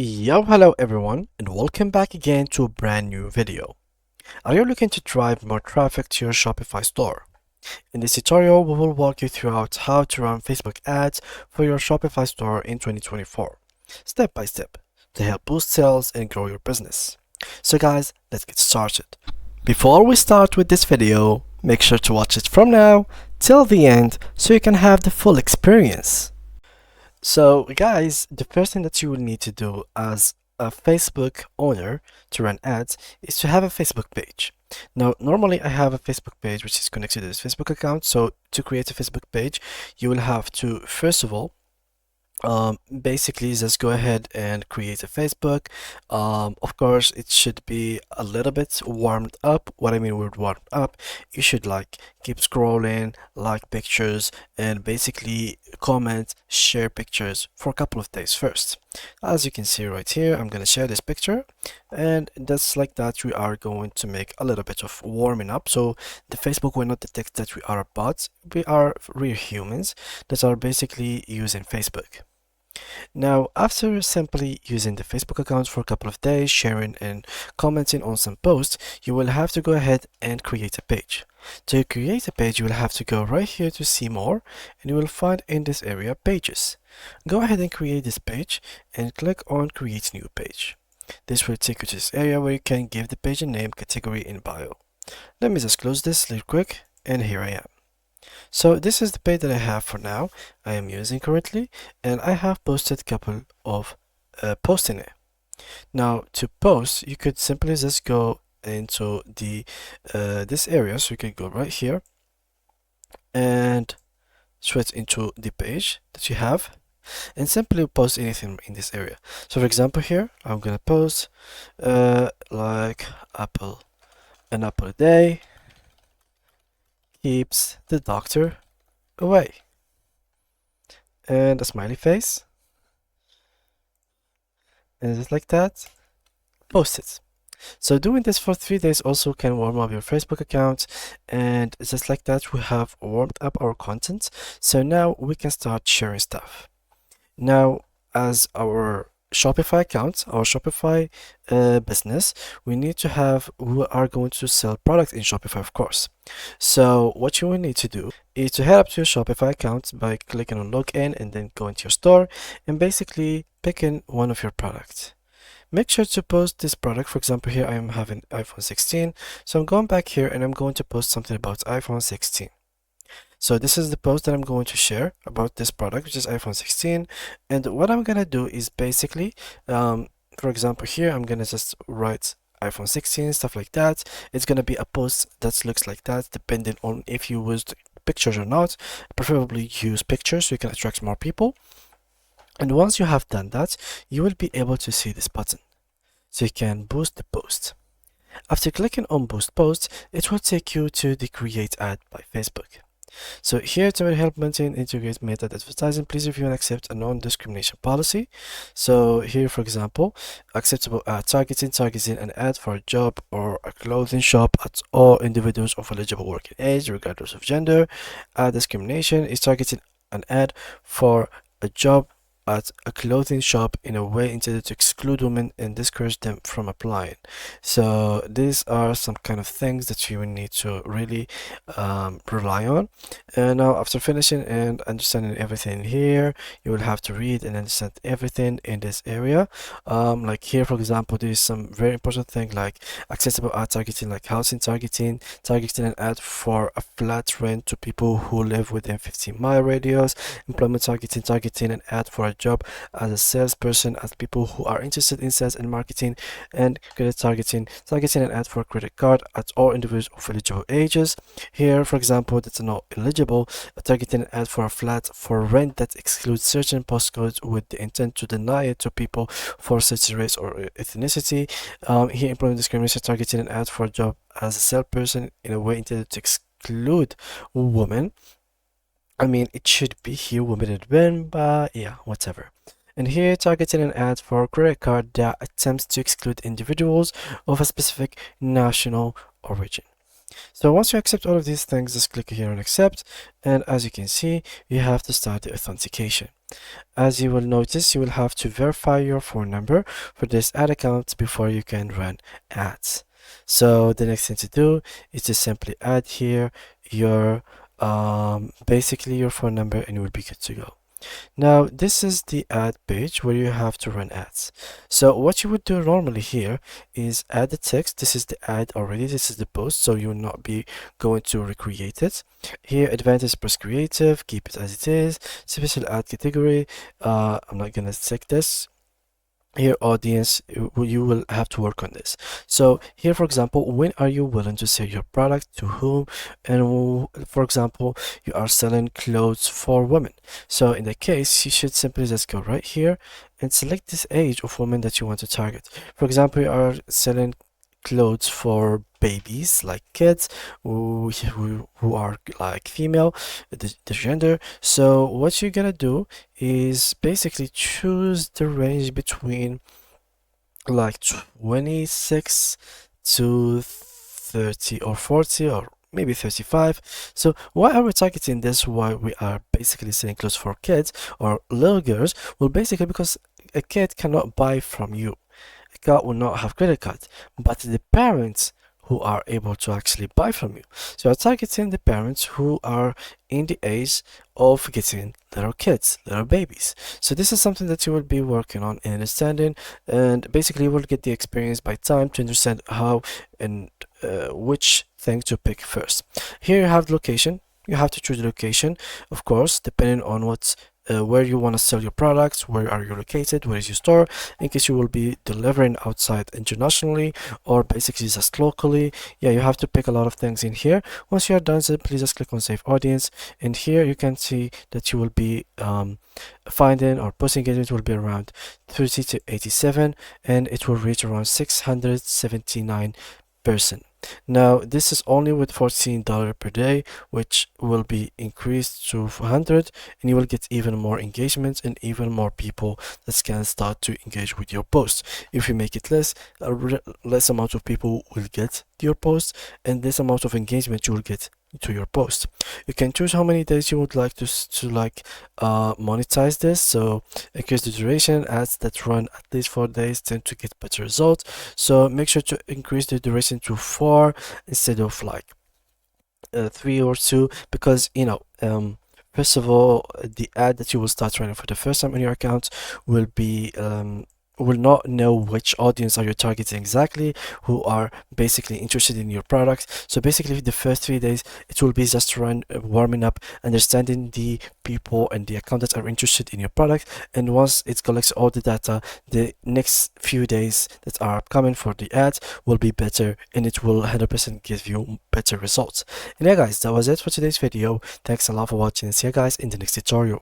Yo, hello everyone, and welcome back again to a brand new video. Are you looking to drive more traffic to your Shopify store? In this tutorial, we will walk you throughout how to run Facebook ads for your Shopify store in 2024, step by step, to help boost sales and grow your business. So guys, let's get started. Before we start with this video, make sure to watch it from now till the end so you can have the full experience. So guys, the first thing that you will need to do as a Facebook owner to run ads is to have a Facebook page. Now, normally I have a Facebook page which is connected to this Facebook account. So to create a Facebook page, you will have to, first of all, basically just go ahead and create a Facebook. Of course, it should be a little bit warmed up. What I mean with warmed up, you should like keep scrolling, like pictures, and basically comment, share pictures for a couple of days first. As you can see right here, I'm gonna share this picture, and that's like that. We are going to make a little bit of warming up, so the Facebook will not detect that we are bots. We are real humans that are basically using Facebook. Now, after simply using the Facebook account for a couple of days, sharing and commenting on some posts, you will have to go ahead and create a page. To create a page, you will have to go right here to see more, and you will find in this area pages. Go ahead and create this page and click on create new page. This will take you to this area where you can give the page a name, category, and bio. Let me just close this real quick, and here I am. So this is the page that I have for now, I am using currently, and I have posted a couple of posts in it. Now to post, you could simply just go into the this area, so you can go right here and switch into the page that you have and simply post anything in this area. So for example here, I'm gonna post like an apple a day keeps the doctor away, and a smiley face, and just like that, post it. So doing this for 3 days also can warm up your Facebook account, and just like that we have warmed up our content. So now we can start sharing stuff. Now, as our Shopify account, our Shopify business, we are going to sell products in Shopify, of course. So what you will need to do is to head up to your Shopify account by clicking on login and then go into your store and basically picking one of your products. Make sure to post this product. For example, here I am having iPhone 16. So I'm going back here and I'm going to post something about iPhone 16. So this is the post that I'm going to share about this product, which is iPhone 16. And what I'm gonna do is basically, for example, here I'm gonna just write iPhone 16, stuff like that. It's gonna be a post that looks like that, depending on if you used pictures or not. Preferably use pictures so you can attract more people. And once you have done that, you will be able to see this button. So you can boost the post. After clicking on boost post, it will take you to the create ad by Facebook. So here to help maintain integrate meta advertising, please review and accept a non-discrimination policy. So here, for example, acceptable ad targeting an ad for a job or a clothing shop at all individuals of eligible working age, regardless of gender. Ad discrimination is targeting an ad for a job at a clothing shop in a way intended to exclude women and discourage them from applying. So these are some kind of things that you will need to really rely on. And now after finishing and understanding everything here, you will have to read and understand everything in this area. Like here, for example, there is some very important thing like accessible ad targeting, like housing targeting an ad for a flat rent to people who live within 15-mile radius, employment targeting an ad for a job as a salesperson at people who are interested in sales and marketing, and credit targeting an ad for a credit card at all individuals of eligible ages. Here, for example, that's not eligible, targeting an ad for a flat for rent that excludes certain postcodes with the intent to deny it to people for such race or ethnicity. Here, employment discrimination targeting an ad for a job as a salesperson in a way intended to exclude women. I mean, it should be here women and but yeah, whatever. And here, targeting an ad for a credit card that attempts to exclude individuals of a specific national origin. So once you accept all of these things, just click here on accept, and as you can see, you have to start the authentication. As you will notice, you will have to verify your phone number for this ad account before you can run ads. So the next thing to do is to simply add here your basically your phone number, and you will be good to go. Now, this is the ad page where you have to run ads. So what you would do normally here is add the text. This is the ad already. This is the post, so you will not be going to recreate it. Here, advantage plus creative, keep it as it is. Special ad category. I'm not gonna check this. Here, audience, you will have to work on this. So here, for example, when are you willing to sell your product, to whom? And for example, you are selling clothes for women. So in that case, you should simply just go right here and select this age of women that you want to target. For example, you are selling clothes for babies, like kids who are like female, the gender. So what you're gonna do is basically choose the range between like 26 to 30 or 40 or maybe 35. So why are we targeting this? Why we are basically selling clothes for kids or little girls? Well, basically because a kid cannot buy from you. A kid will not have credit cards, but the parents who are able to actually buy from you. So you're targeting the parents who are in the age of getting little kids, little babies. So this is something that you will be working on and understanding, and basically you will get the experience by time to understand how and which thing to pick first. Here you have location. You have to choose the location, of course, depending on what's where you want to sell your products, where are you located, where is your store, in case you will be delivering outside internationally or basically just locally. Yeah, you have to pick a lot of things in here. Once you are done, please just click on save audience, and here you can see that you will be finding or post engagement will be around 30 to 87, and it will reach around 679%. Now this is only with $14 per day, which will be increased to 400, and you will get even more engagements and even more people that can start to engage with your post. If you make it less, less amount of people will get your post, and this amount of engagement you will get to your post. You can choose how many days you would like to monetize this. So increase the duration. Ads that run at least 4 days tend to get better results, so make sure to increase the duration to 4 instead of like 3 or 2, because first of all, the ad that you will start running for the first time on your account will be will not know which audience are you targeting exactly, who are basically interested in your products. So basically the first 3 days it will be just run warming up, understanding the people and the account that are interested in your product, and once it collects all the data, the next few days that are coming for the ads will be better, and it will 100% give you better results. And yeah guys, that was it for today's video. Thanks a lot for watching, and see you guys in the next tutorial.